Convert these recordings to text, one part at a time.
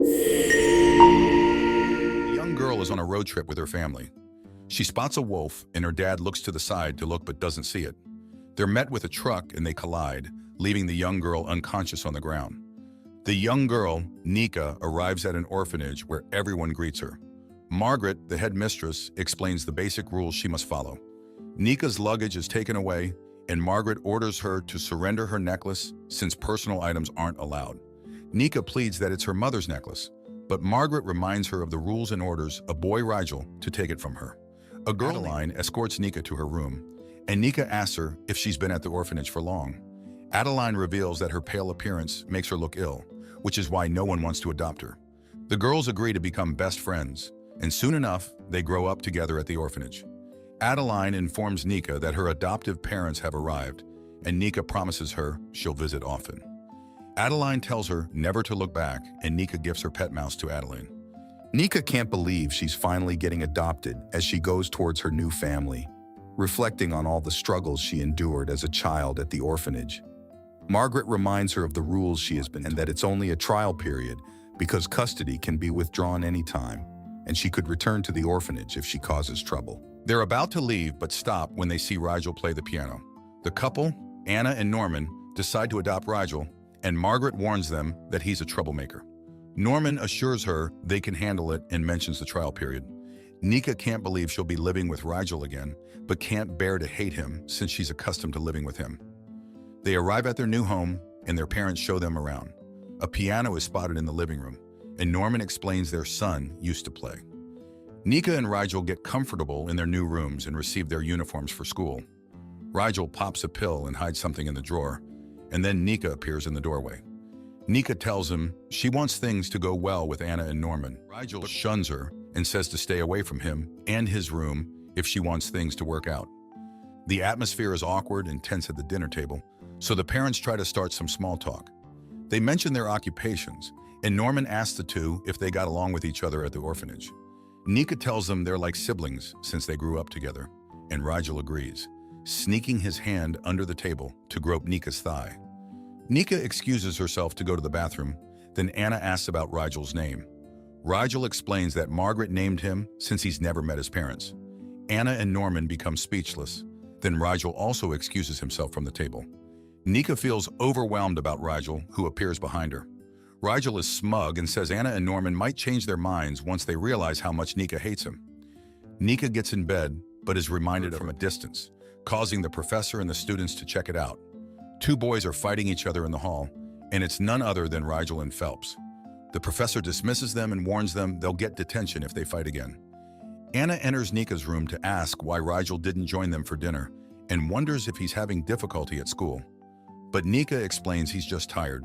A young girl is on a road trip with her family. She spots a wolf, and her dad looks to the side to look but doesn't see it. They're met with a truck and they collide, leaving the young girl unconscious on the ground. The young girl, Nika, arrives at an orphanage where everyone greets her. Margaret, the headmistress, explains the basic rules she must follow. Nika's luggage is taken away, and Margaret orders her to surrender her necklace since personal items aren't allowed. Nika pleads that it's her mother's necklace, but Margaret reminds her of the rules and orders a boy Rigel to take it from her. A girl, Adeline, escorts Nika to her room, and Nika asks her if she's been at the orphanage for long. Adeline reveals that her pale appearance makes her look ill, which is why no one wants to adopt her. The girls agree to become best friends, and soon enough, they grow up together at the orphanage. Adeline informs Nika that her adoptive parents have arrived, and Nika promises her she'll visit often. Adeline tells her never to look back, and Nika gives her pet mouse to Adeline. Nika can't believe she's finally getting adopted as she goes towards her new family, reflecting on all the struggles she endured as a child at the orphanage. Margaret reminds her of the rules she has been and that it's only a trial period because custody can be withdrawn anytime, and she could return to the orphanage if she causes trouble. They're about to leave but stop when they see Rigel play the piano. The couple, Anna and Norman, decide to adopt Rigel, and Margaret warns them that he's a troublemaker. Norman assures her they can handle it and mentions the trial period. Nika can't believe she'll be living with Rigel again, but can't bear to hate him since she's accustomed to living with him. They arrive at their new home, and their parents show them around. A piano is spotted in the living room, and Norman explains their son used to play. Nika and Rigel get comfortable in their new rooms and receive their uniforms for school. Rigel pops a pill and hides something in the drawer, and then Nika appears in the doorway. Nika tells him she wants things to go well with Anna and Norman. Rigel shuns her and says to stay away from him and his room if she wants things to work out. The atmosphere is awkward and tense at the dinner table, so the parents try to start some small talk. They mention their occupations, and Norman asks the two if they got along with each other at the orphanage. Nika tells them they're like siblings since they grew up together, and Rigel agrees, sneaking his hand under the table to grope Nika's thigh. Nika excuses herself to go to the bathroom, then Anna asks about Rigel's name. Rigel explains that Margaret named him since he's never met his parents. Anna and Norman become speechless, then Rigel also excuses himself from the table. Nika feels overwhelmed about Rigel, who appears behind her. Rigel is smug and says Anna and Norman might change their minds once they realize how much Nika hates him. Nika gets in bed, but is reminded from a distance, causing the professor and the students to check it out. Two boys are fighting each other in the hall, and it's none other than Rigel and Phelps. The professor dismisses them and warns them they'll get detention if they fight again. Anna enters Nika's room to ask why Rigel didn't join them for dinner and wonders if he's having difficulty at school. But Nika explains he's just tired.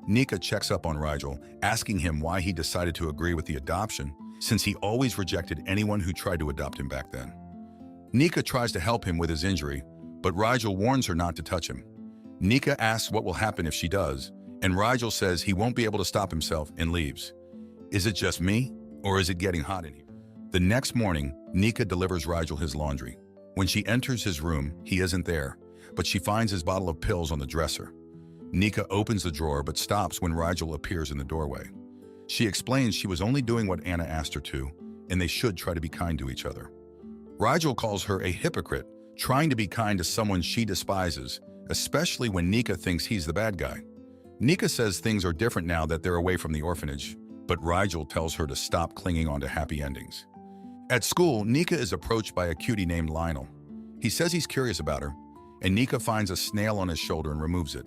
Nika checks up on Rigel, asking him why he decided to agree with the adoption, since he always rejected anyone who tried to adopt him back then. Nika tries to help him with his injury, but Rigel warns her not to touch him. Nika asks what will happen if she does, and Rigel says he won't be able to stop himself and leaves. Is it just me, or is it getting hot in here? The next morning, Nika delivers Rigel his laundry. When she enters his room, he isn't there, but she finds his bottle of pills on the dresser. Nika opens the drawer but stops when Rigel appears in the doorway. She explains she was only doing what Anna asked her to, and they should try to be kind to each other. Rigel calls her a hypocrite, trying to be kind to someone she despises, especially when Nika thinks he's the bad guy. Nika says things are different now that they're away from the orphanage, but Rigel tells her to stop clinging on to happy endings. At school, Nika is approached by a cutie named Lionel. He says he's curious about her, and Nika finds a snail on his shoulder and removes it.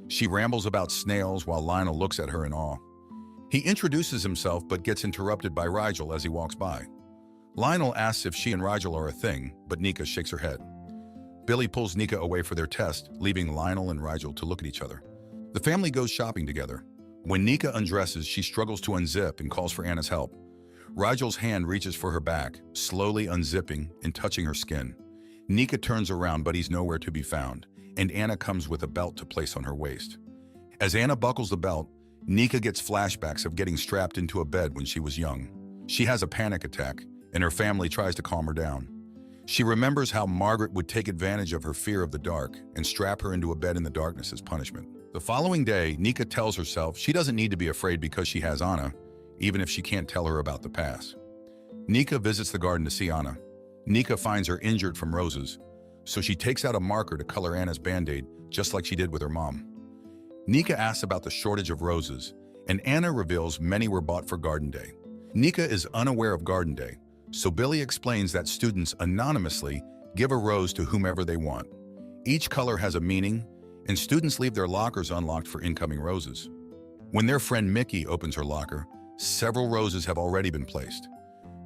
She rambles about snails while Lionel looks at her in awe. He introduces himself but gets interrupted by Rigel as he walks by. Lionel asks if she and Rigel are a thing, but Nika shakes her head. Billy pulls Nika away for their test, leaving Lionel and Rigel to look at each other. The family goes shopping together. When Nika undresses, she struggles to unzip and calls for Anna's help. Rigel's hand reaches for her back, slowly unzipping and touching her skin. Nika turns around, but he's nowhere to be found, and Anna comes with a belt to place on her waist. As Anna buckles the belt, Nika gets flashbacks of getting strapped into a bed when she was young. She has a panic attack, and her family tries to calm her down. She remembers how Margaret would take advantage of her fear of the dark and strap her into a bed in the darkness as punishment. The following day, Nika tells herself she doesn't need to be afraid because she has Anna, even if she can't tell her about the past. Nika visits the garden to see Anna. Nika finds her injured from roses, so she takes out a marker to color Anna's band-aid, just like she did with her mom. Nika asks about the shortage of roses, and Anna reveals many were bought for Garden Day. Nika is unaware of Garden Day, so Billy explains that students anonymously give a rose to whomever they want. Each color has a meaning, and students leave their lockers unlocked for incoming roses. When their friend Mickey opens her locker, several roses have already been placed.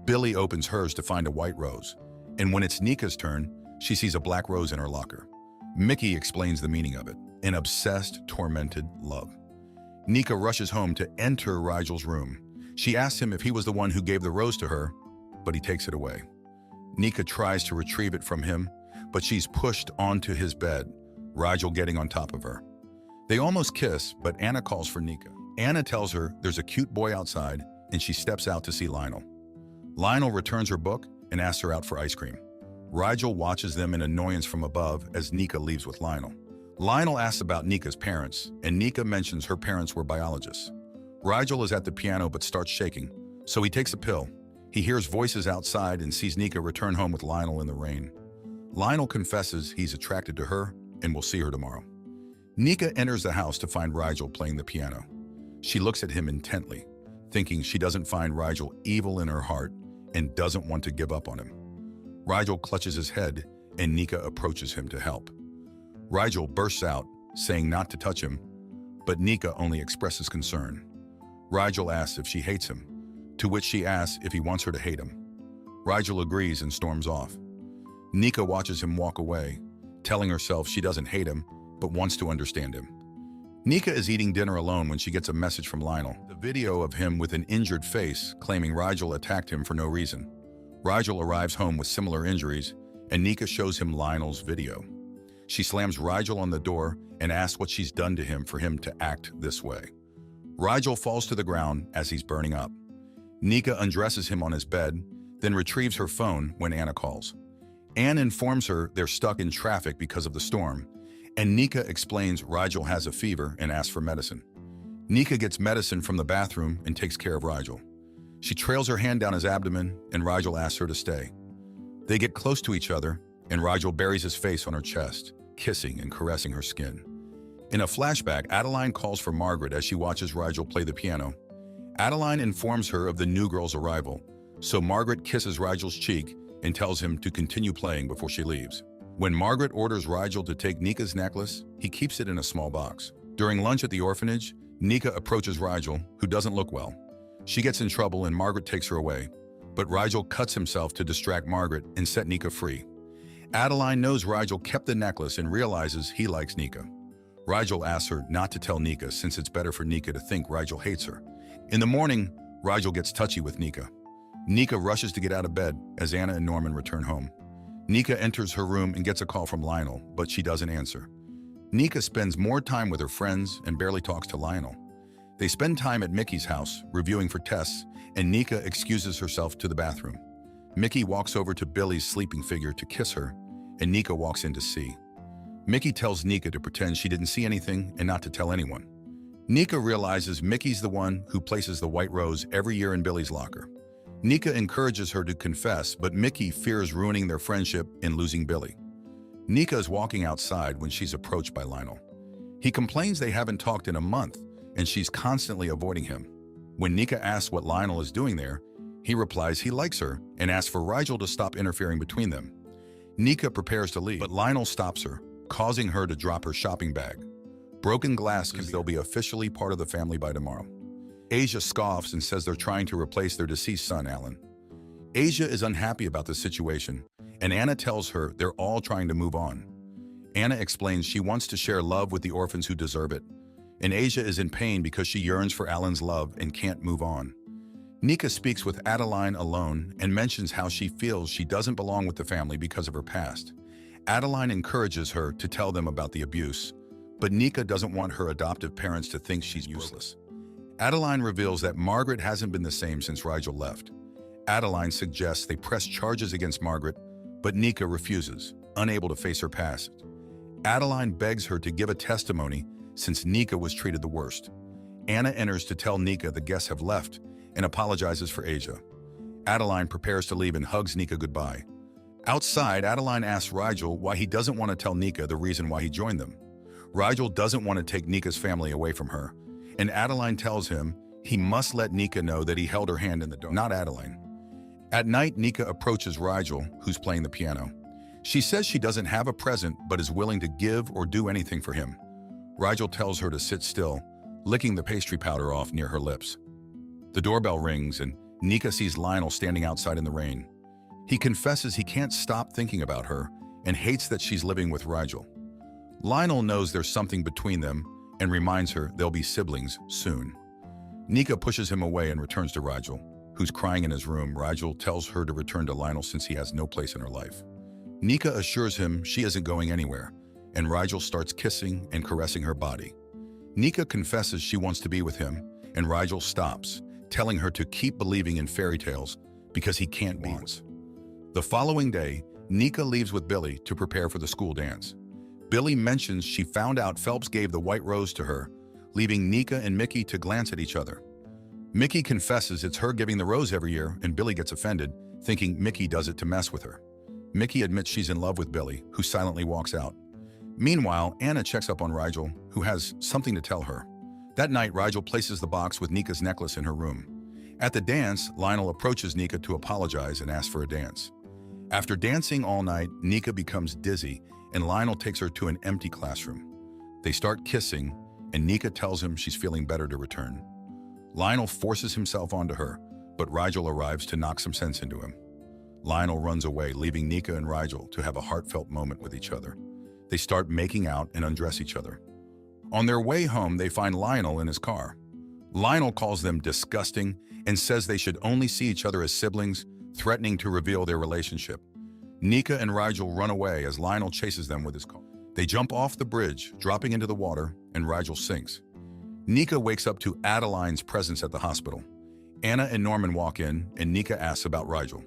Billy opens hers to find a white rose, and when it's Nika's turn, she sees a black rose in her locker. Mickey explains the meaning of it, an obsessed, tormented love. Nika rushes home to enter Rigel's room. She asks him if he was the one who gave the rose to her, but he takes it away. Nika tries to retrieve it from him, but she's pushed onto his bed, Rigel getting on top of her. They almost kiss, but Anna calls for Nika. Anna tells her there's a cute boy outside, and she steps out to see Lionel. Lionel returns her book and asks her out for ice cream. Rigel watches them in annoyance from above as Nika leaves with Lionel. Lionel asks about Nika's parents, and Nika mentions her parents were biologists. Rigel is at the piano but starts shaking, so he takes a pill. He hears voices outside and sees Nika return home with Lionel in the rain. Lionel confesses he's attracted to her and will see her tomorrow. Nika enters the house to find Rigel playing the piano. She looks at him intently, thinking she doesn't find Rigel evil in her heart and doesn't want to give up on him. Rigel clutches his head, and Nika approaches him to help. Rigel bursts out, saying not to touch him, but Nika only expresses concern. Rigel asks if she hates him, to which she asks if he wants her to hate him. Rigel agrees and storms off. Nika watches him walk away, telling herself she doesn't hate him, but wants to understand him. Nika is eating dinner alone when she gets a message from Lionel. The video of him with an injured face, claiming Rigel attacked him for no reason. Rigel arrives home with similar injuries, and Nika shows him Lionel's video. She slams Rigel on the door and asks what she's done to him for him to act this way. Rigel falls to the ground as he's burning up. Nika undresses him on his bed, then retrieves her phone when Anna calls. Anne informs her they're stuck in traffic because of the storm, and Nika explains Rigel has a fever and asks for medicine. Nika gets medicine from the bathroom and takes care of Rigel. She trails her hand down his abdomen, and Rigel asks her to stay. They get close to each other, and Rigel buries his face on her chest, kissing and caressing her skin. In a flashback, Adeline calls for Margaret as she watches Rigel play the piano. Adeline informs her of the new girl's arrival, so Margaret kisses Rigel's cheek and tells him to continue playing before she leaves. When Margaret orders Rigel to take Nika's necklace, he keeps it in a small box. During lunch at the orphanage, Nika approaches Rigel, who doesn't look well. She gets in trouble and Margaret takes her away, but Rigel cuts himself to distract Margaret and set Nika free. Adeline knows Rigel kept the necklace and realizes he likes Nika. Rigel asks her not to tell Nika since it's better for Nika to think Rigel hates her. In the morning, Rigel gets touchy with Nika. Nika rushes to get out of bed as Anna and Norman return home. Nika enters her room and gets a call from Lionel, but she doesn't answer. Nika spends more time with her friends and barely talks to Lionel. They spend time at Mickey's house, reviewing for tests, and Nika excuses herself to the bathroom. Mickey walks over to Billy's sleeping figure to kiss her, and Nika walks in to see. Mickey tells Nika to pretend she didn't see anything and not to tell anyone. Nika realizes Mickey's the one who places the white rose every year in Billy's locker. Nika encourages her to confess, but Mickey fears ruining their friendship and losing Billy. Nika is walking outside when she's approached by Lionel. He complains they haven't talked in a month, and she's constantly avoiding him. When Nika asks what Lionel is doing there, he replies he likes her and asks for Rigel to stop interfering between them. Nika prepares to leave, but Lionel stops her, causing her to drop her shopping bag. Broken glass because they'll be officially part of the family by tomorrow. Asia scoffs and says they're trying to replace their deceased son, Alan. Asia is unhappy about the situation, and Anna tells her they're all trying to move on. Anna explains she wants to share love with the orphans who deserve it, and Asia is in pain because she yearns for Alan's love and can't move on. Nika speaks with Adeline alone and mentions how she feels she doesn't belong with the family because of her past. Adeline encourages her to tell them about the abuse, but Nika doesn't want her adoptive parents to think she's useless. Adeline reveals that Margaret hasn't been the same since Rigel left. Adeline suggests they press charges against Margaret, but Nika refuses, unable to face her past. Adeline begs her to give a testimony since Nika was treated the worst. Anna enters to tell Nika the guests have left and apologizes for Asia. Adeline prepares to leave and hugs Nika goodbye. Outside, Adeline asks Rigel why he doesn't want to tell Nika the reason why he joined them. Rigel doesn't want to take Nika's family away from her, and Adeline tells him he must let Nika know that he held her hand in the dark, not Adeline. At night, Nika approaches Rigel, who's playing the piano. She says she doesn't have a present but is willing to give or do anything for him. Rigel tells her to sit still, licking the pastry powder off near her lips. The doorbell rings and Nika sees Lionel standing outside in the rain. He confesses he can't stop thinking about her and hates that she's living with Rigel. Lionel knows there's something between them and reminds her they'll be siblings soon. Nika pushes him away and returns to Rigel, who's crying in his room. Rigel tells her to return to Lionel since he has no place in her life. Nika assures him she isn't going anywhere, and Rigel starts kissing and caressing her body. Nika confesses she wants to be with him, and Rigel stops, telling her to keep believing in fairy tales because he can't be. The following day, Nika leaves with Billy to prepare for the school dance. Billy mentions she found out Phelps gave the white rose to her, leaving Nika and Mickey to glance at each other. Mickey confesses it's her giving the rose every year, and Billy gets offended, thinking Mickey does it to mess with her. Mickey admits she's in love with Billy, who silently walks out. Meanwhile, Anna checks up on Rigel, who has something to tell her. That night, Rigel places the box with Nika's necklace in her room. At the dance, Lionel approaches Nika to apologize and ask for a dance. After dancing all night, Nika becomes dizzy, and Lionel takes her to an empty classroom. They start kissing, and Nika tells him she's feeling better to return. Lionel forces himself onto her, but Rigel arrives to knock some sense into him. Lionel runs away, leaving Nika and Rigel to have a heartfelt moment with each other. They start making out and undress each other. On their way home, they find Lionel in his car. Lionel calls them disgusting and says they should only see each other as siblings, threatening to reveal their relationship. Nika and Rigel run away as Lionel chases them with his car. They jump off the bridge, dropping into the water, and Rigel sinks. Nika wakes up to Adeline's presence at the hospital. Anna and Norman walk in, and Nika asks about Rigel.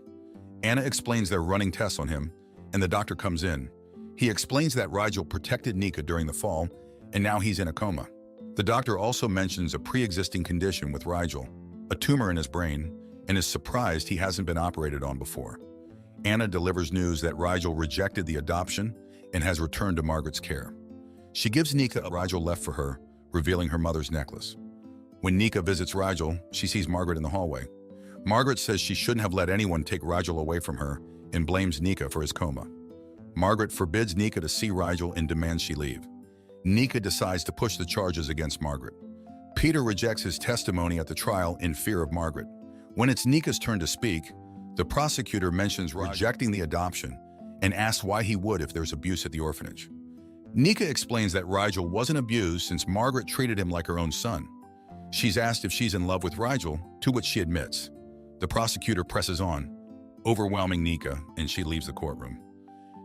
Anna explains they're running tests on him, and the doctor comes in. He explains that Rigel protected Nika during the fall, and now he's in a coma. The doctor also mentions a pre-existing condition with Rigel, a tumor in his brain, and is surprised he hasn't been operated on before. Anna delivers news that Rigel rejected the adoption and has returned to Margaret's care. She gives Nika a Rigel left for her, revealing her mother's necklace. When Nika visits Rigel, she sees Margaret in the hallway. Margaret says she shouldn't have let anyone take Rigel away from her and blames Nika for his coma. Margaret forbids Nika to see Rigel and demands she leave. Nika decides to push the charges against Margaret. Peter rejects his testimony at the trial in fear of Margaret. When it's Nika's turn to speak, the prosecutor mentions rejecting the adoption and asks why he would if there's abuse at the orphanage. Nika explains that Rigel wasn't abused since Margaret treated him like her own son. She's asked if she's in love with Rigel, to which she admits. The prosecutor presses on, overwhelming Nika, and she leaves the courtroom.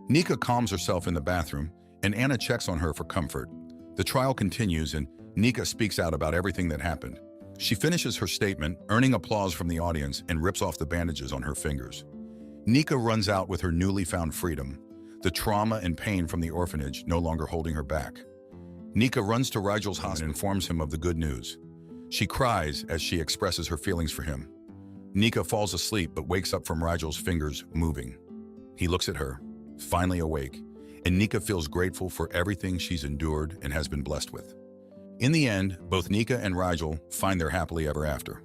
Nika calms herself in the bathroom, and Anna checks on her for comfort. The trial continues, and Nika speaks out about everything that happened. She finishes her statement, earning applause from the audience, and rips off the bandages on her fingers. Nika runs out with her newly found freedom, the trauma and pain from the orphanage no longer holding her back. Nika runs to Rigel's house and informs him of the good news. She cries as she expresses her feelings for him. Nika falls asleep but wakes up from Rigel's fingers moving. He looks at her, finally awake, and Nika feels grateful for everything she's endured and has been blessed with. In the end, both Nika and Rigel find their happily ever after.